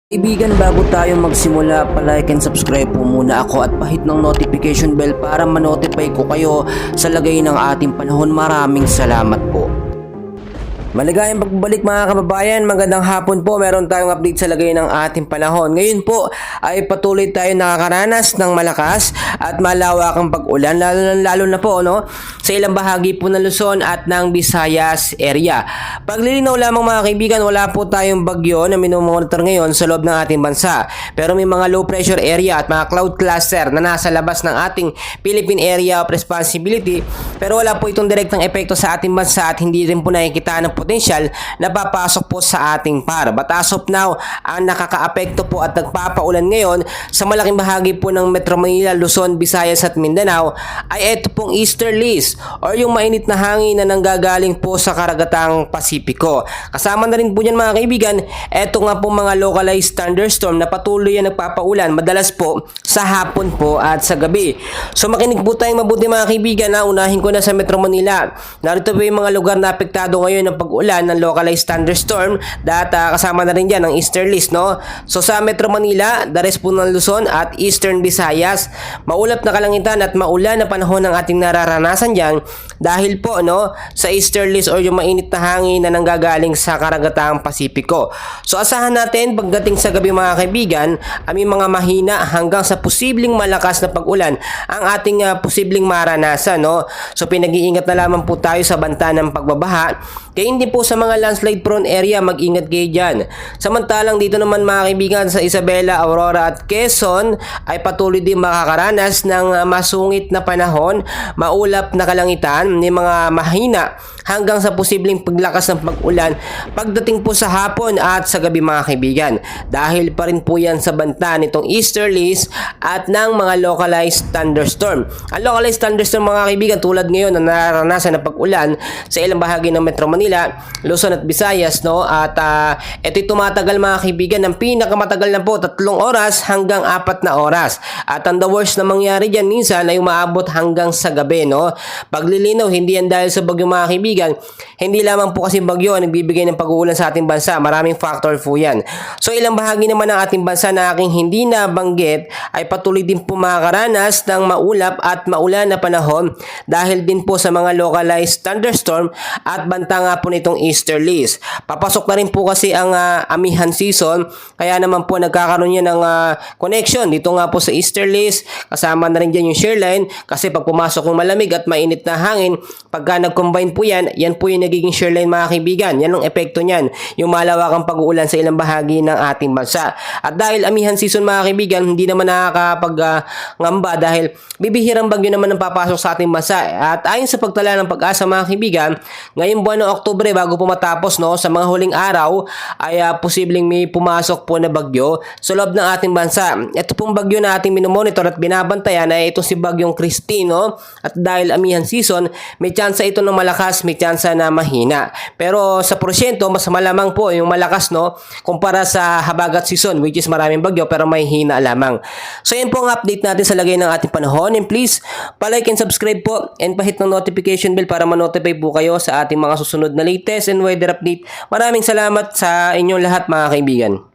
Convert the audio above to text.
Kaibigan, bago tayo magsimula, palike and subscribe po muna ako at pahit ng notification bell para ma-notify ko kayo sa lagay ng ating panahon. Maraming salamat po. Maligayang pagbalik mga kababayan, magandang hapon po. Meron tayong update sa lagay ng ating panahon. Ngayon po ay patuloy tayo nakakaranas ng malakas at malawakang pag-ulan, lalo na po sa ilang bahagi po ng Luzon at ng Visayas area. Paglilinaw lamang mga kaibigan, wala po tayong bagyo na minomonitor ngayon sa loob ng ating bansa. Pero may mga low pressure area at mga cloud cluster na nasa labas ng ating Philippine Area of Responsibility. Pero wala po itong direktang epekto sa ating bansa at hindi rin po nakikita ng potensyal na papasok po sa ating par. But as of now, ang nakakaapekto po at nagpapaulan ngayon sa malaking bahagi po ng Metro Manila, Luzon, Visayas at Mindanao ay ito pong easterlies or yung mainit na hangin na nanggagaling po sa karagatang Pasipiko. Kasama na rin po yan mga kaibigan, ito nga po mga localized thunderstorm na patuloy yan nagpapaulan madalas po sa hapon po at sa gabi. So makinig po tayong mabuti mga kaibigan. Unahin ko na sa Metro Manila. Narito po yung mga lugar na apektado ngayon ng pag-ulan ng localized thunderstorm kasama na rin dyan ang easterlies. So sa Metro Manila, the rest po ng Luzon at Eastern Visayas, maulap na kalangitan at maulan na panahon ng ating nararanasan dyan dahil po sa easterlies or yung mainit na hangin na nanggagaling sa karagatang Pasipiko. So asahan natin pagdating sa gabi mga kaibigan, may mga mahina hanggang sa posibleng malakas na pag-ulan ang ating posibleng maranasan. So pinag-iingat na lamang po tayo sa banta ng pagbabaha. Kaya hindi po sa mga landslide prone area, mag-ingat kayo dyan. Samantalang dito naman mga kaibigan sa Isabela, Aurora at Quezon ay patuloy din makakaranas ng masungit na panahon, maulap na kalangitan, may mga mahina hanggang sa posibleng paglakas ng pag-ulan pagdating po sa hapon at sa gabi mga kaibigan. Dahil pa rin po yan sa banta nitong easterlies at ng mga localized thunderstorm. Ang localized thunderstorm mga kaibigan tulad ngayon na nararanasan na pag-ulan sa ilang bahagi ng Metro Manila, Luzon at Visayas at ito'y tumatagal mga kaibigan ng pinakamatagal na po 3 oras hanggang 4 na oras. At ang the worst na mangyari dyan minsan ay umaabot hanggang sa gabi. Paglilinaw, hindi yan dahil sa bagyo mga kaibigan, hindi lamang po kasi bagyo ang nagbibigay ng pag-uulan sa ating bansa. Maraming factor po yan. So ilang bahagi naman ng ating bansa na aking hindi nabanggit ay patuloy din po makakaranas ng maulap at maulan na panahon dahil din po sa mga localized thunderstorm at banta nga po nitong easterlies. Papasok na rin po kasi ang amihan season, kaya naman po nagkakaroon yan ng connection dito nga po sa easterlies. Kasama na rin dyan yung shear line kasi pag pumasok yung malamig at mainit na hangin, pagka nag-combine po yan, yan po yung nagiging shear line mga kaibigan. Yan ang epekto niyan, yung malawakang pag-uulan sa ilang bahagi ng ating bansa. At dahil amihan season mga kaibigan, hindi naman nakakapag-ngamba dahil bibihirang bagyo naman ang papasok sa ating bansa. At ayon sa pagtala ng Pag-asa mga kaibigan, ngayong buwan ng Oktubre bago po matapos sa mga huling araw ay posibleng may pumasok po na bagyo sa loob ng ating bansa. Ito pong bagyo na ating minomonitor at binabantayan ay ito si Bagyong Christine. At dahil amihan season, may tsansa ito ng malakas, may tsansa na mahina. Pero sa porsyento, mas malamang po yung malakas kumpara sa habagat season which is maraming bagyo pero may hina lamang. So yan po ang update natin sa lagay ng ating panahon. And please, palike and subscribe po and pahit ng notification bell para ma-notify po kayo sa ating mga susunod na latest and weather update. Maraming salamat sa inyong lahat mga kaibigan.